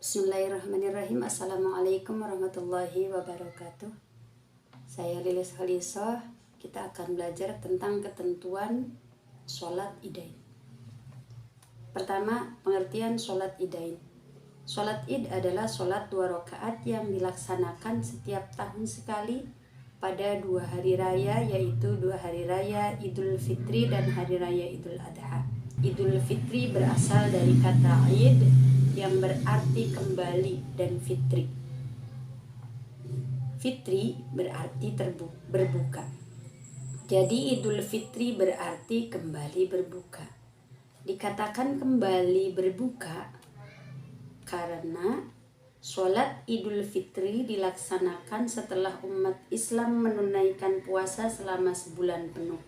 Bismillahirrahmanirrahim. Assalamualaikum warahmatullahi wabarakatuh. Saya Lilis Khalisoh. Kita akan belajar tentang ketentuan sholat idain. Pertama, pengertian sholat idain. Sholat id adalah sholat 2 rakaat yang dilaksanakan setiap tahun sekali pada 2 hari raya, yaitu 2 hari raya Idul Fitri dan hari raya Idul Adha. Idul Fitri berasal dari kata id yang berarti kembali, dan fitri. Fitri berarti berbuka. Jadi Idul Fitri berarti kembali berbuka. Dikatakan kembali berbuka karena sholat Idul Fitri dilaksanakan setelah umat Islam menunaikan puasa selama sebulan penuh.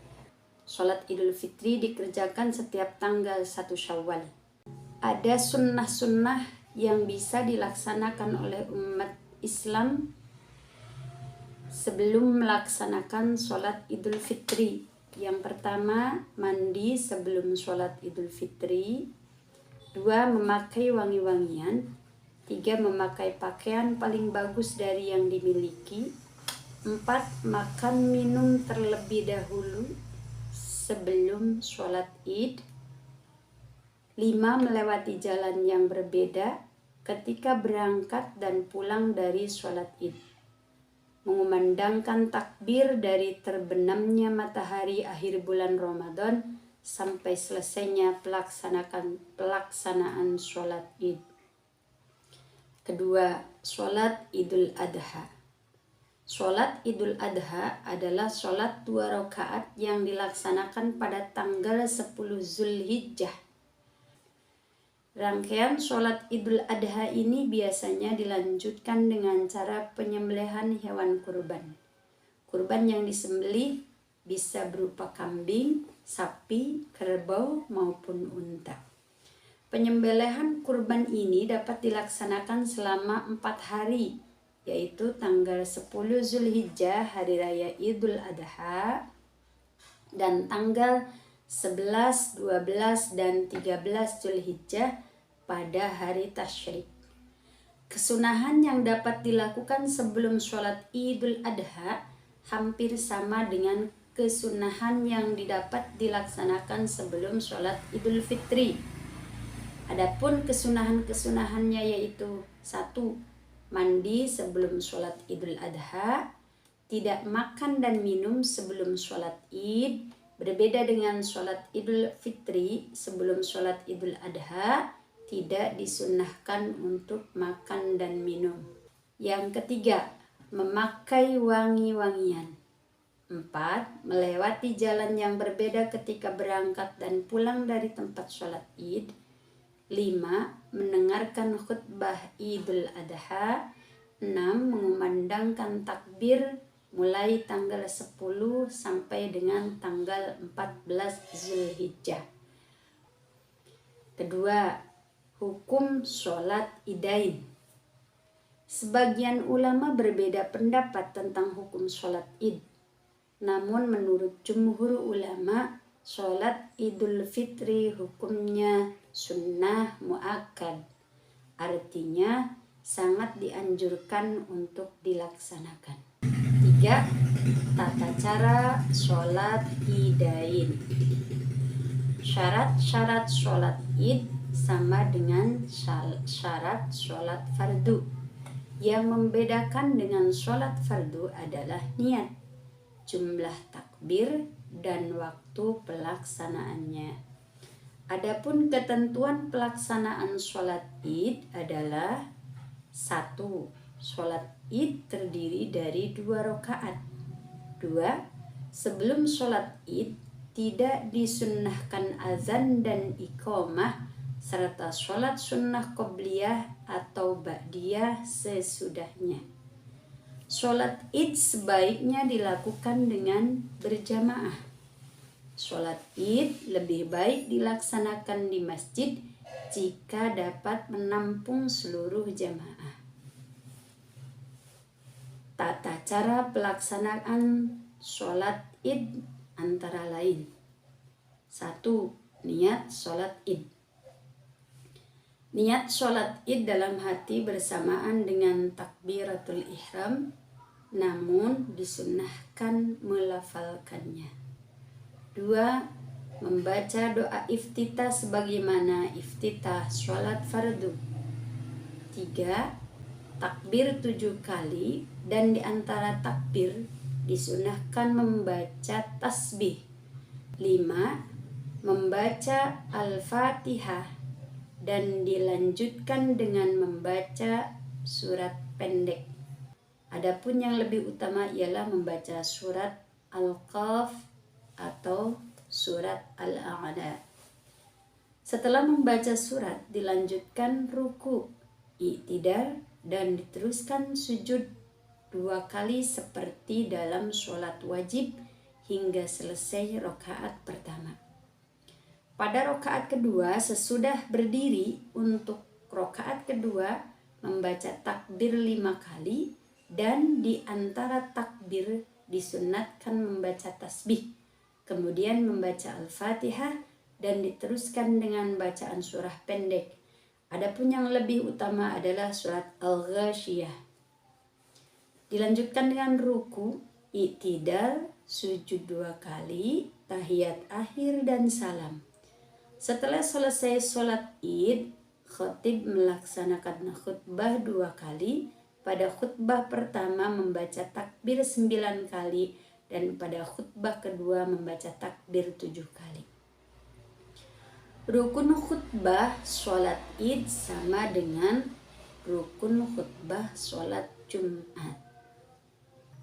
Sholat Idul Fitri dikerjakan setiap tanggal 1 Syawal. Ada sunnah-sunnah yang bisa dilaksanakan oleh umat Islam sebelum melaksanakan sholat Idul Fitri. Yang pertama, mandi sebelum sholat Idul Fitri. 2. Memakai wangi-wangian. 3. Memakai pakaian paling bagus dari yang dimiliki. 4. Makan minum terlebih dahulu sebelum sholat Id. 5. Melewati jalan yang berbeda ketika berangkat dan pulang dari sholat id. Mengumandangkan takbir dari terbenamnya matahari akhir bulan Ramadan sampai selesainya pelaksanaan sholat id. Kedua, sholat Idul Adha. Sholat Idul Adha adalah sholat 2 rakaat yang dilaksanakan pada tanggal 10 Zulhijjah. Rangkaian sholat Idul Adha ini biasanya dilanjutkan dengan cara penyembelihan hewan kurban. Kurban yang disembelih bisa berupa kambing, sapi, kerbau, maupun unta. Penyembelihan kurban ini dapat dilaksanakan selama 4 hari, yaitu tanggal 10 Zulhijjah hari raya Idul Adha, dan tanggal 11, 12, dan 13 Zulhijjah pada hari Tasyrik. Kesunahan yang dapat dilakukan sebelum sholat Idul Adha hampir sama dengan kesunahan yang didapat dilaksanakan sebelum sholat Idul Fitri. Adapun kesunahan-kesunahannya yaitu 1. Mandi sebelum sholat Idul Adha. Tidak makan dan minum sebelum sholat Id. Berbeda dengan sholat Idul Fitri, sebelum sholat Idul Adha tidak disunnahkan untuk makan dan minum. Yang ketiga, memakai wangi-wangian. 4. Melewati jalan yang berbeda ketika berangkat dan pulang dari tempat sholat Id. 5. Mendengarkan khutbah Idul Adha. 6. Mengumandangkan takbir mulai tanggal 10 sampai dengan tanggal 14 Zulhijjah. Kedua, hukum sholat idain. Sebagian ulama berbeda pendapat tentang hukum sholat id. Namun menurut jumhur ulama, sholat Idul Fitri hukumnya sunnah muakkad. Artinya sangat dianjurkan untuk dilaksanakan. 3. Tata cara sholat idain. Syarat-syarat sholat id sama dengan syarat sholat fardu. Yang membedakan dengan sholat fardu adalah niat, jumlah takbir, dan waktu pelaksanaannya. Adapun ketentuan pelaksanaan sholat id adalah 1. Sholat id terdiri dari 2 rakaat. 2. Sebelum sholat id tidak disunnahkan azan dan iqamah serta sholat sunnah qobliyah atau ba'diyah sesudahnya. Sholat id sebaiknya dilakukan dengan berjamaah. Sholat id lebih baik dilaksanakan di masjid jika dapat menampung seluruh jamaah. Tata cara pelaksanaan sholat id antara lain. 1. Niat sholat id. Niat sholat id dalam hati bersamaan dengan takbiratul ihram, namun disunnahkan melafalkannya. 2. Membaca doa iftitah sebagaimana iftitah sholat fardu. 3. Takbir 7 kali, dan diantara takbir disunahkan membaca tasbih. 5. Membaca Al-Fatihah dan dilanjutkan dengan membaca surat pendek. Adapun yang lebih utama ialah membaca surat Al-Qaf atau surat Al-A'la. Setelah membaca surat dilanjutkan ruku, i'tidal, dan diteruskan sujud 2 kali seperti dalam sholat wajib hingga selesai rakaat pertama. Pada rakaat kedua sesudah berdiri, untuk rakaat kedua membaca takbir 5 kali, dan di antara takbir disunatkan membaca tasbih, kemudian membaca Al-Fatihah dan diteruskan dengan bacaan surah pendek. Adapun yang lebih utama adalah surat Al-Ghasyiyah. Dilanjutkan dengan ruku, i'tidal, sujud 2 kali, tahiyat akhir dan salam. Setelah selesai sholat id, khatib melaksanakan khutbah 2 kali. Pada khutbah pertama membaca takbir 9 kali, dan pada khutbah kedua membaca takbir 7 kali. Rukun khutbah sholat id sama dengan rukun khutbah sholat Jumat.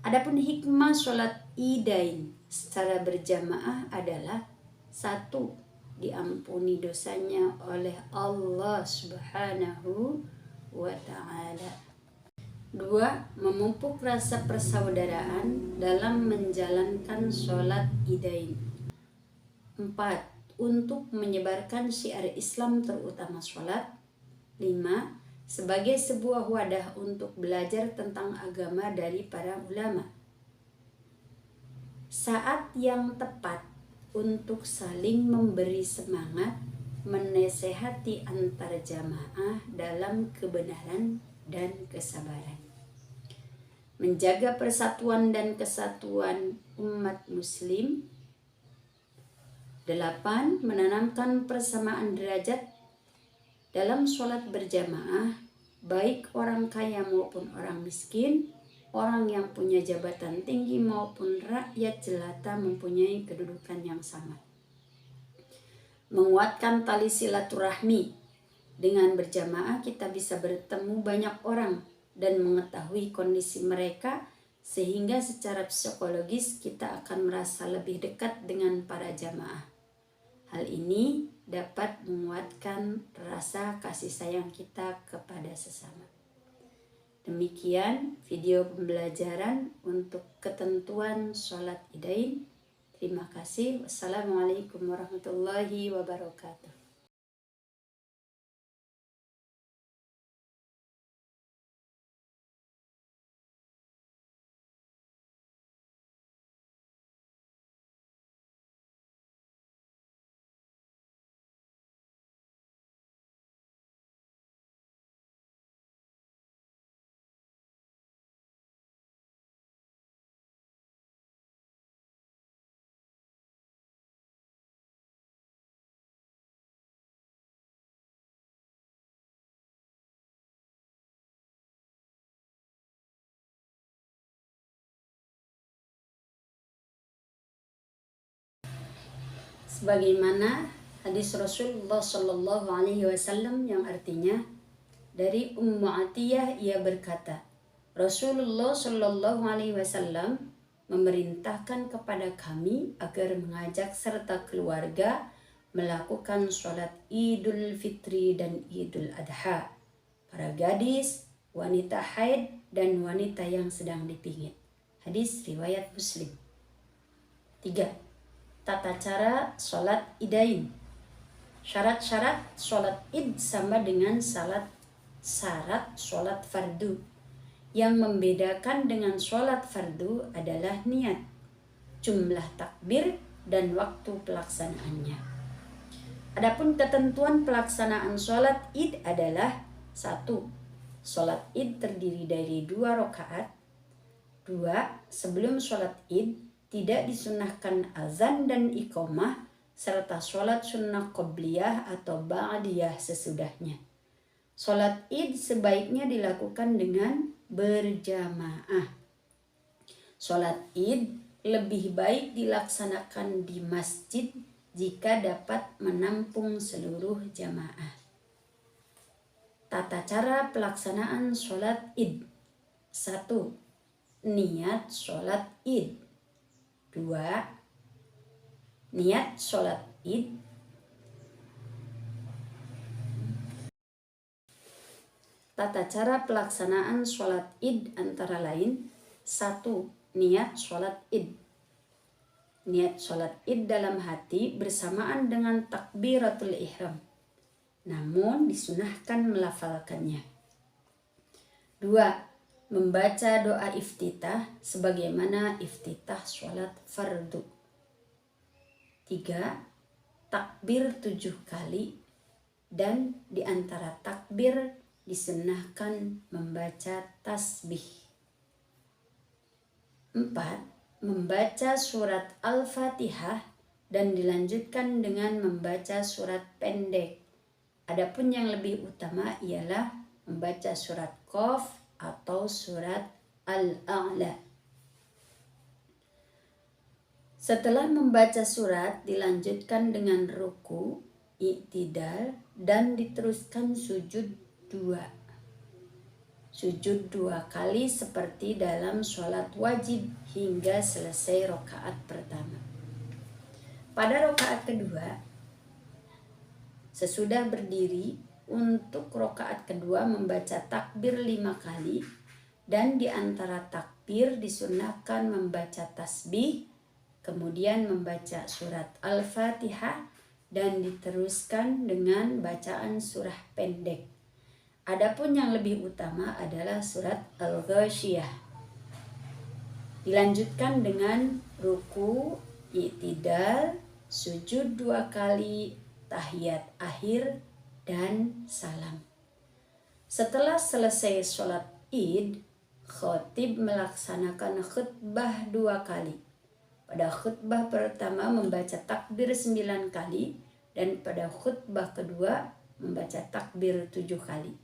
Adapun hikmah sholat idain secara berjamaah adalah: 1. Diampuni dosanya oleh Allah Subhanahu wa ta'ala. 2. Memupuk rasa persaudaraan dalam menjalankan sholat idain. 4. Untuk menyebarkan syiar Islam terutama sholat. 5. Sebagai sebuah wadah untuk belajar tentang agama dari para ulama. Saat yang tepat untuk saling memberi semangat, menasehati antar jamaah dalam kebenaran dan kesabaran. Menjaga persatuan dan kesatuan umat muslim. 8. Menanamkan persamaan derajat dalam sholat berjamaah, baik orang kaya maupun orang miskin, orang yang punya jabatan tinggi maupun rakyat jelata mempunyai kedudukan yang sama. Menguatkan tali silaturahmi. Dengan berjamaah kita bisa bertemu banyak orang dan mengetahui kondisi mereka, sehingga secara psikologis kita akan merasa lebih dekat dengan para jamaah. Hal ini dapat menguatkan rasa kasih sayang kita kepada sesama. Demikian video pembelajaran untuk ketentuan sholat idain. Terima kasih. Wassalamualaikum warahmatullahi wabarakatuh. Sebagaimana hadis Rasulullah Shallallahu Alaihi Wasallam yang artinya, dari Ummu Atiyah ia berkata, Rasulullah Shallallahu Alaihi Wasallam memerintahkan kepada kami agar mengajak serta keluarga melakukan sholat Idul Fitri dan Idul Adha, para gadis, wanita haid, dan wanita yang sedang dipingit. Hadis riwayat Muslim. 3. Tata cara sholat idain. Syarat-syarat sholat id sama dengan syarat sholat fardu. Yang membedakan dengan sholat fardu adalah niat, jumlah takbir, dan waktu pelaksanaannya. Adapun ketentuan pelaksanaan sholat id adalah 1. Sholat id terdiri dari 2 rakaat. 2. Sebelum sholat id tidak disunahkan azan dan iqamah serta sholat sunnah qobliyah atau ba'diyah sesudahnya. Sholat id sebaiknya dilakukan dengan berjamaah. Sholat id lebih baik dilaksanakan di masjid jika dapat menampung seluruh jamaah. Tata cara pelaksanaan sholat id. 1. Niat sholat id. 2. Niat sholat id. Tata cara pelaksanaan sholat id antara lain. 1. Niat sholat id. Niat sholat id dalam hati bersamaan dengan takbiratul ihram, namun disunahkan melafalkannya. 2. Membaca doa iftitah sebagaimana iftitah sholat fardu. 3. Takbir 7 kali, dan di antara takbir disunahkan membaca tasbih. 4. Membaca surat Al-Fatihah dan dilanjutkan dengan membaca surat pendek. Adapun yang lebih utama ialah membaca surat Qaf atau surat Al-A'la. Setelah membaca surat dilanjutkan dengan ruku, i'tidal, dan diteruskan sujud 2. Sujud 2 kali seperti dalam sholat wajib hingga selesai rakaat pertama. Pada rakaat kedua, sesudah berdiri, untuk rakaat kedua membaca takbir 5 kali, dan di antara takbir disunahkan membaca tasbih, kemudian membaca surat Al-Fatihah, dan diteruskan dengan bacaan surah pendek. Adapun yang lebih utama adalah surat Al-Ghasyiyah. Dilanjutkan dengan ruku, i'tidal, sujud 2 kali, tahiyat akhir, dan salam. Setelah selesai sholat id, khatib melaksanakan khutbah 2 kali. Pada khutbah pertama membaca takbir 9 kali, dan pada khutbah kedua membaca takbir 7 kali.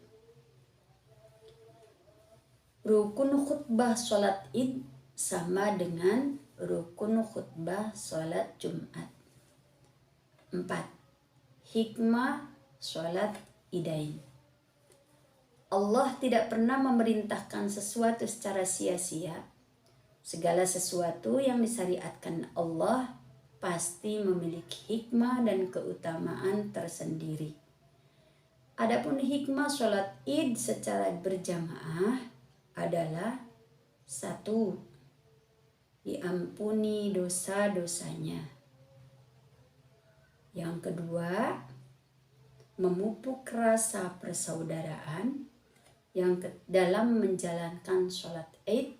Rukun khutbah sholat id sama dengan rukun khutbah sholat Jumat. 4. Hikmah sholat idain. Allah tidak pernah memerintahkan sesuatu secara sia-sia. Segala sesuatu yang disyariatkan Allah pasti memiliki hikmah dan keutamaan tersendiri. Adapun hikmah sholat id secara berjamaah adalah 1. Diampuni dosa-dosanya. Yang kedua, memupuk rasa persaudaraan. Dalam menjalankan sholat id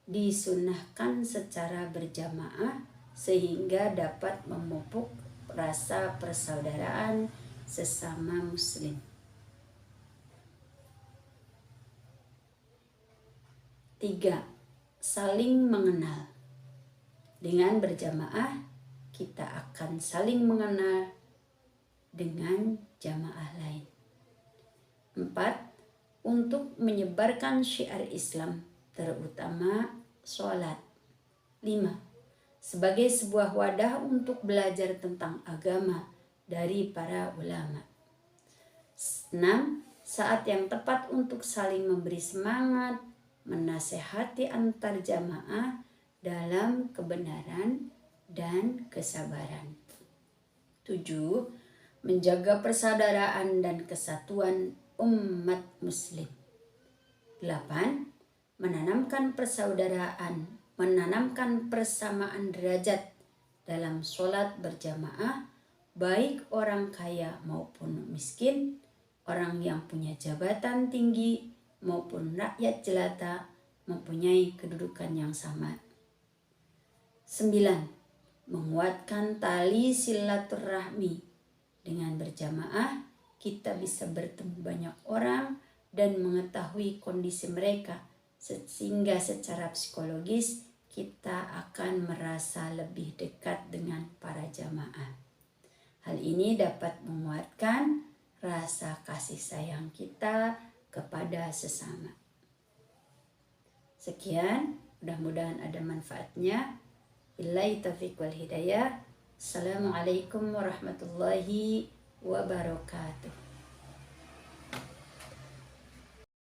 disunahkan secara berjamaah sehingga dapat memupuk rasa persaudaraan sesama muslim. 3. Saling mengenal. Dengan berjamaah kita akan saling mengenal dengan jamaah lain. 4. Untuk menyebarkan syiar Islam, terutama sholat. 5. Sebagai sebuah wadah untuk belajar tentang agama dari para ulama. 6. Saat yang tepat untuk saling memberi semangat, menasehati antar jamaah dalam kebenaran dan kesabaran. 7. Menjaga persaudaraan dan kesatuan umat muslim. 8. Menanamkan persaudaraan, menanamkan persamaan derajat dalam sholat berjamaah, baik orang kaya maupun miskin, orang yang punya jabatan tinggi maupun rakyat jelata mempunyai kedudukan yang sama. 9. Menguatkan tali silaturahmi Dengan berjamaah, kita bisa bertemu banyak orang dan mengetahui kondisi mereka, sehingga secara psikologis kita akan merasa lebih dekat dengan para jamaah. Hal ini dapat menguatkan rasa kasih sayang kita kepada sesama. Sekian, mudah-mudahan ada manfaatnya. Billahi taufiq wal hidayah. Assalamualaikum warahmatullahi wabarakatuh.